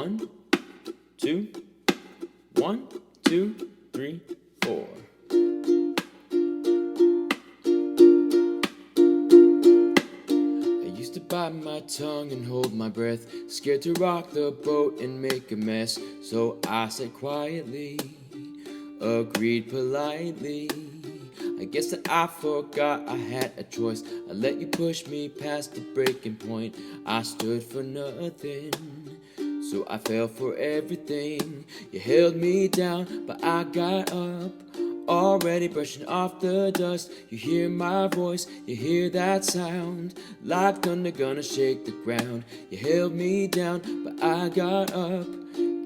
1, 2, 1, 2, 3, 4. I used to bite my tongue and hold my breath, scared to rock the boat and make a mess. So I said quietly, agreed politely. I guess that I forgot I had a choice. I let you push me past the breaking point. I stood for nothing, so I fell for everything. You held me down, but I got up, already brushing off the dust. You hear my voice, you hear that sound, like thunder gonna shake the ground. You held me down, but I got up.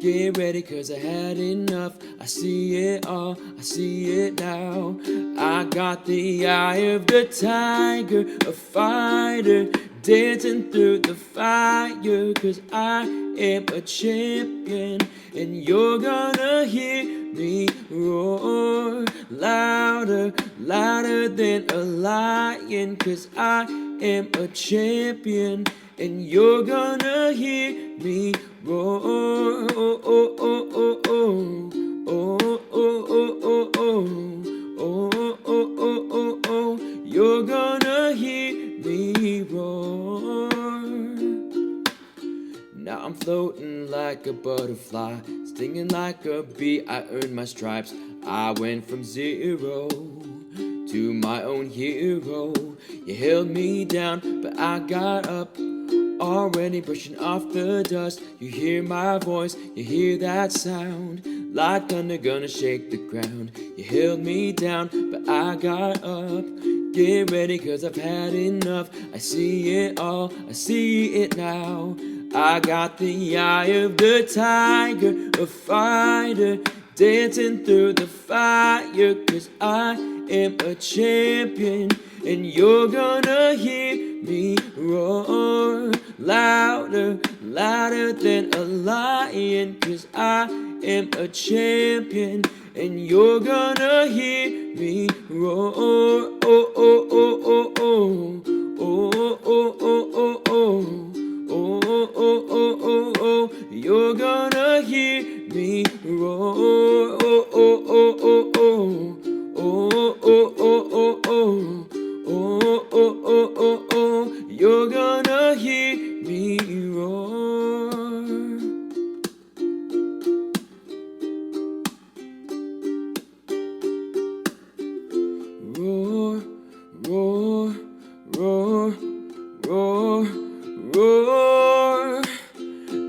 Get ready, cause I had enough. I see it all, I see it now. I got the eye of the tiger, a fighter, dancing through the fire. Cause I am a champion, and you're gonna hear me roar louder, louder than a lion. Cause I am a champion, and you're gonna hear me roar. Oh, oh, oh, oh, oh. Oh, oh, oh, oh, oh. Oh, oh, oh, oh, oh. You're gonna hear me roar. Now I'm floating like a butterfly, stinging like a bee. I earned my stripes. I went from 0 to my own hero. You held me down, but I got up, already brushing off the dust. You hear my voice, you hear that sound, like thunder gonna shake the ground. You held me down, but I got up. Get ready, cause I've had enough. I see it all, I see it now. I got the eye of the tiger, a fighter, dancing through the fire. Cause I am a champion, and you're gonna hear me roar louder, louder than a lion. Cause I am a champion, and you're gonna hear me roar. Oh, oh, oh, oh, oh. Oh, oh, oh, oh, oh. Oh, oh, oh, oh, oh. You're gonna hear me roar. Oh, oh, oh, oh, oh. Oh, oh, oh, oh, oh. Oh, oh, oh, oh, oh. You're gonna hear me roar. Roar, roar, roar, roar, roar.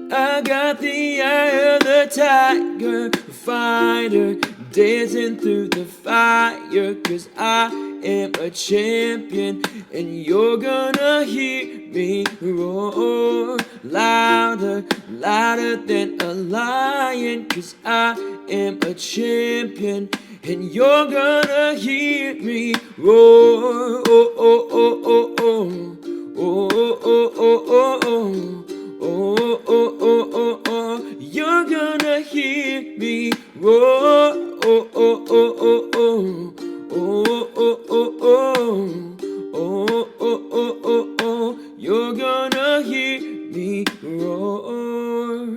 I got the eye of the tiger, fighter, dancing through the fire. Cause I am a champion, and you're gonna hear me roar louder, louder than a lion. Cause I am a champion, and you're gonna hear me roar. Oh, oh, oh, oh, oh. Oh, oh, oh, oh, oh. Oh, oh, oh, oh, oh. You're gonna hear me roar. Oh, oh, oh, oh, oh. Oh, oh, oh, oh. Oh, oh, oh, oh, oh. You're gonna hear me roar.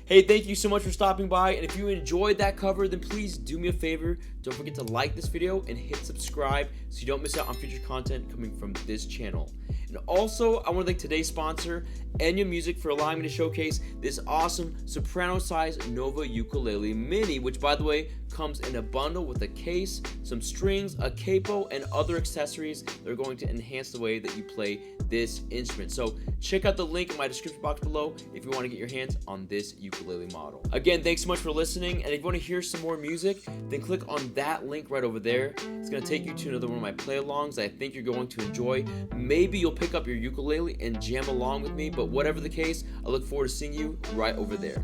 Hey, thank you so much for stopping by, and if you enjoyed that cover, then please do me a favor. Don't forget to like this video and hit subscribe so you don't miss out on future content coming from this channel. And also, I want to thank today's sponsor, Enya Music, for allowing me to showcase this awesome soprano-sized Nova Ukulele Mini, which, by the way, comes in a bundle with a case, some strings, a capo, and other accessories that are going to enhance the way that you play this instrument. So check out the link in my description box below if you want to get your hands on this ukulele model. Again, thanks so much for listening, and if you want to hear some more music, then click on that link right over there. It's going to take you to another one of my play-alongs that I think you're going to enjoy. Maybe you'll pick up your ukulele and jam along with me, but whatever the case, I look forward to seeing you right over there.